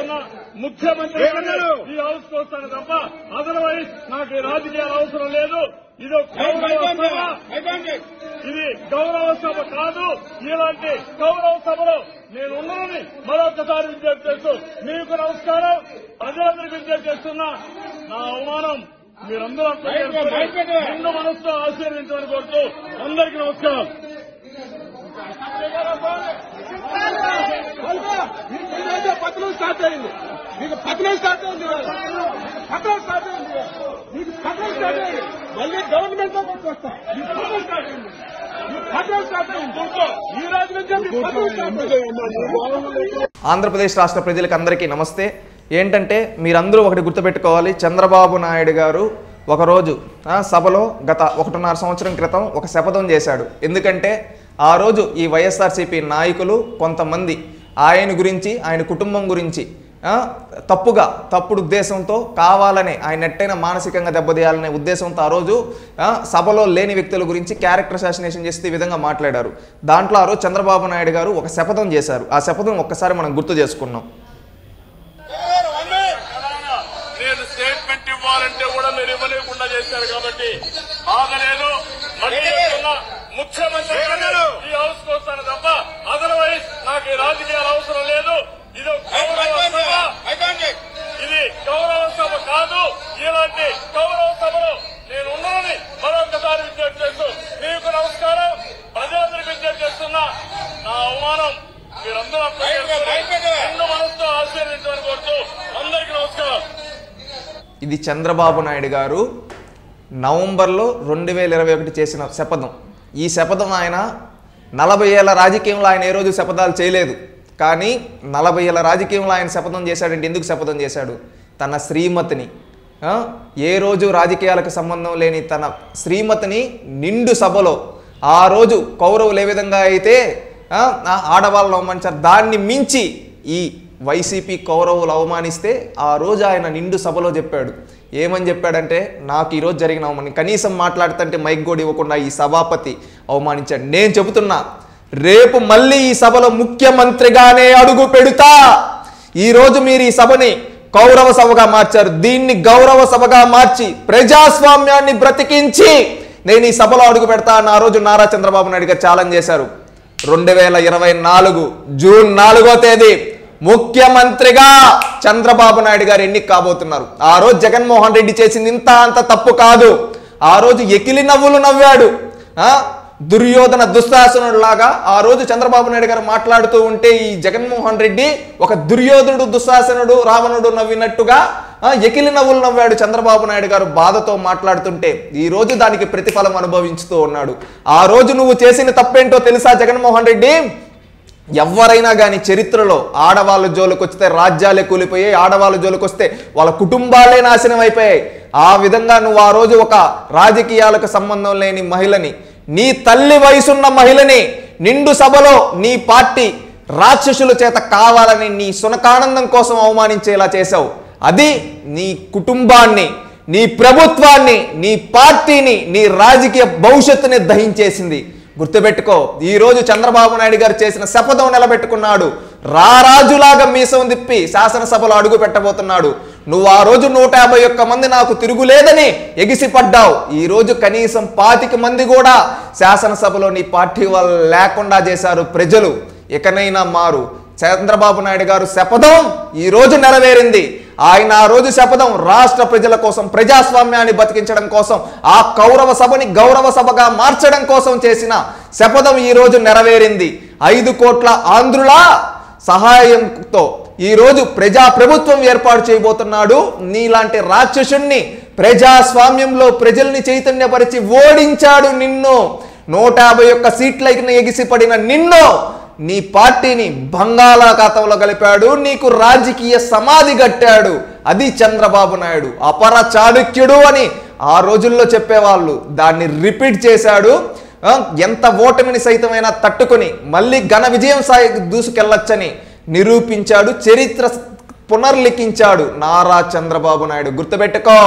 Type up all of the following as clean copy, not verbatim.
చేస్తున్న ముఖ్యమంత్రి ఈ హౌస్ కు వస్తాను తప్ప అదర్వైజ్ నాకు ఈ రాజకీయాలు అవసరం లేదు. ఇది గౌరవ సభ కాదు. ఇలాంటి గౌరవ సభలో నేను ఉన్నానని మరొకసారి విజ్ఞప్తి చేస్తూ మీకు నమస్కారం. ప్రజలందరికీ విజ్ఞప్తి చేస్తున్నా. నా అవమానం మీరందరూ నిండు మనసుతో ఆశీర్వించమని కోరుతూ అందరికీ నమస్కారం. పత్రం స్టార్ట్ అయింది. మీకు పత్రం స్టార్ట్ అయింది. పత్రం స్టార్ట్ అయింది. మీకు పత్రం స్టార్ట్ అయింది. మళ్ళీ గవర్నమెంట్ లో వస్తాం. ఈ పత్రం స్టార్ట్ అయింది. పత్రం స్టార్ట్ అయింది. ఈ రోజు నుంచి పత్రం స్టార్ట్ అయింది. ఆంధ్రప్రదేశ్ రాష్ట్ర ప్రజలకు అందరికీ నమస్తే. ఏంటంటే మీరందరూ ఒకటి గుర్తుపెట్టుకోవాలి. చంద్రబాబు నాయుడు గారు ఒకరోజు సభలో గత 1.5 సంవత్సరం క్రితం ఒక శపథం చేశాడు. ఎందుకంటే ఆ రోజు ఈ వైఎస్ఆర్సీపీ నాయకులు కొంతమంది ఆయన గురించి, ఆయన కుటుంబం గురించి తప్పుడు ఉద్దేశంతో కావాలనే ఆయన ఎట్టైనా మానసికంగా దెబ్బతీయాలనే ఉద్దేశంతో ఆ రోజు సభలో లేని వ్యక్తుల గురించి క్యారెక్టర్ అసాసినేషన్ చేస్తే ఈ విధంగా మాట్లాడారు. దాంట్లో ఆ రోజు చంద్రబాబు నాయుడు గారు ఒక శపథం చేశారు. ఆ శపథం ఒక్కసారి మనం గుర్తు చేసుకున్నాం. నేను స్టేట్మెంట్ ఇవ్వాలంటే కూడా మీరు ఇవ్వలేకుండా చేశారు కాబట్టి ఆగలేదు. ముఖ్యమంత్రి ఈ హౌస్ కు వస్తాను తప్ప అదర్వైజ్ నాకు ఈ రాజకీయాలు అవసరం లేదు. ఇది గౌరవ సభ కాదు. ఇలాంటి గౌరవ సభలో నేను ఉన్నానని మరొకసారి విజ్ఞప్తి చేస్తూ మీకు నమస్కారం. ప్రజలందరికీ విజ్ఞప్తి చేస్తున్నా. నా అవమానం మీరందరూ నిండు మనసుతో ఆశీర్వించమని కోరుతూ అందరికీ నమస్కారం. ఇది చంద్రబాబు నాయుడు గారు నవంబర్లో 2021 చేసిన శపథం. ఈ శపథం ఆయన 40 ఏళ్ల రాజకీయంలో ఆయన ఏ రోజు శపథాలు చేయలేదు. కానీ 40 ఏళ్ల రాజకీయంలో ఆయన శపథం చేశాడంటే ఎందుకు శపథం చేశాడు? తన శ్రీమతిని, ఏ రోజు రాజకీయాలకు సంబంధం లేని తన శ్రీమతిని నిండు సభలో ఆ రోజు కౌరవులు ఏ విధంగా అయితే ఆడవాళ్ళను అవమానించారు, దాన్ని మించి ఈ వైసీపీ కౌరవులు అవమానిస్తే ఆ రోజు ఆయన నిండు సభలో చెప్పాడు. ఏమని చెప్పాడంటే, నాకు ఈరోజు జరిగిన అవమానం కనీసం మాట్లాడుతుంటే మైక్ కూడా ఇవ్వకుండా ఈ సభాపతి అవమానించాడు. నేను చెబుతున్నా, రేపు మళ్ళీ ఈ సభలో ముఖ్యమంత్రిగానే అడుగు పెడుతా. ఈరోజు మీరు ఈ సభని కౌరవ సభగా మార్చారు. దీన్ని గౌరవ సభగా మార్చి ప్రజాస్వామ్యాన్ని బ్రతికించి నేను ఈ సభలో అడుగు పెడతా అని ఆ రోజు నారా చంద్రబాబు నాయుడు గారు ఛాలెంజ్ చేశారు. 2024 జూన్ 4వ తేదీ ముఖ్యమంత్రిగా చంద్రబాబు నాయుడు గారు ఎన్నిక కాబోతున్నారు. ఆ రోజు జగన్మోహన్ రెడ్డి చేసింది ఇంత అంత తప్పు కాదు. ఆ రోజు ఎకిలి నవ్వులు నవ్వాడు. దుర్యోధన దుశ్శాసనుడు లాగా ఆ రోజు చంద్రబాబు నాయుడు గారు మాట్లాడుతూ ఉంటే ఈ జగన్మోహన్ రెడ్డి ఒక దుర్యోధనుడు, దుశ్శాసనుడు, రావణుడు నవ్వినట్టుగా ఎకిలి నవ్వులు నవ్వాడు చంద్రబాబు నాయుడు గారు బాధతో మాట్లాడుతుంటే. ఈ రోజు దానికి ప్రతిఫలం అనుభవించుతూ ఉన్నాడు. ఆ రోజు నువ్వు చేసిన తప్పేంటో తెలుసా జగన్మోహన్ రెడ్డి? ఎవరైనా కానీ చరిత్రలో ఆడవాళ్ళ జోలికి వస్తే రాజ్యాలే కూలిపోయాయి, ఆడవాళ్ళ జోలికి వస్తే వాళ్ళ కుటుంబాలే నాశనం అయిపోయాయి. ఆ విధంగా నువ్వు ఆ రోజు ఒక రాజకీయాలకు సంబంధం లేని మహిళని, నీ తల్లి వయసున్న మహిళని నిండు సభలో నీ పార్టీ రాక్షసుల చేత కావాలని నీ సునకానందం కోసం అవమానించేలా చేశావు. అది నీ కుటుంబాన్ని, నీ ప్రభుత్వాన్ని, నీ పార్టీని, నీ రాజకీయ భవిష్యత్తుని దహించేసింది. గుర్తుపెట్టుకో, ఈరోజు చంద్రబాబు నాయుడు గారు చేసిన శపథం నిలబెట్టుకున్నాడు. రారాజులాగా మీసం తిప్పి శాసనసభలో అడుగు పెట్టబోతున్నాడు. నువ్వు ఆ రోజు 151 మంది నాకు తిరుగులేదని ఎగిసిపడ్డావు. ఈ రోజు కనీసం 25 మంది కూడా శాసనసభలో నీ పార్టీ వాళ్ళు లేకుండా చేశారు ప్రజలు. ఇకనైనా మారు. చంద్రబాబు నాయుడు గారు శపథం ఈ రోజు నెరవేరింది. ఆయన ఆ రోజు శపథం రాష్ట్ర ప్రజల కోసం, ప్రజాస్వామ్యాన్ని బతికించడం కోసం, ఆ కౌరవ సభని గౌరవ సభగా మార్చడం కోసం చేసిన శపథం ఈ రోజు నెరవేరింది. 5 కోట్ల ఆంధ్రుల సహాయంతో ఈ రోజు ప్రభుత్వం ఏర్పాటు చేయబోతున్నాడు. నీలాంటి రాక్షసుణ్ణి ప్రజాస్వామ్యంలో ప్రజల్ని చైతన్యపరిచి ఓడించాడు నిన్ను. 151 సీట్లకి ఎగిసిపడిన నిన్ను, నీ పార్టీని బంగాళాఖాతంలో కలిపాడు. నీకు రాజకీయ సమాధి కట్టాడు. అది చంద్రబాబు నాయుడు అపర చాణక్యుడు అని ఆ రోజుల్లో చెప్పేవాళ్ళు. దాన్ని రిపీట్ చేశాడు. ఎంత ఓటమిని సైతమైనా తట్టుకొని మళ్ళీ ఘన విజయం దూసుకెళ్లొచ్చని నిరూపించాడు. చరిత్ర పునర్లిఖించాడు నారా చంద్రబాబు నాయుడు. గుర్తుపెట్టుకో,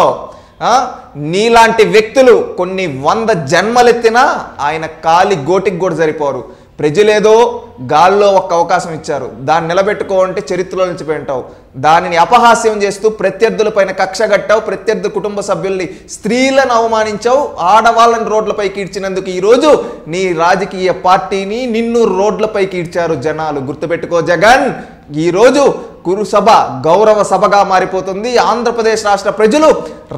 నీలాంటి వ్యక్తులు కొన్ని 100 జన్మలెత్తినా ఆయన కాలి గోటికి కూడా సరిపోరు. ప్రజలేదో గాల్లో ఒక్క అవకాశం ఇచ్చారు, దాన్ని నిలబెట్టుకో అంటే చరిత్రలో నిలిచిపోయింటావు. దానిని అపహాస్యం చేస్తూ ప్రత్యర్థులపైన కక్ష కట్టావు, ప్రత్యర్థి కుటుంబ సభ్యుల్ని, స్త్రీలను అవమానించావు, ఆడవాళ్ళని రోడ్లపైకి ఈడ్చినందుకు ఈరోజు నీ రాజకీయ పార్టీని నిన్ను రోడ్లపైకి ఈడ్చారు జనాలు. గుర్తుపెట్టుకో జగన్, ఈరోజు కురుసభ గౌరవ సభగా మారిపోతుంది. ఆంధ్రప్రదేశ్ రాష్ట్ర ప్రజలు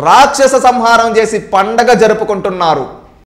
రాక్షస సంహారం చేసి పండగ జరుపుకుంటున్నారు.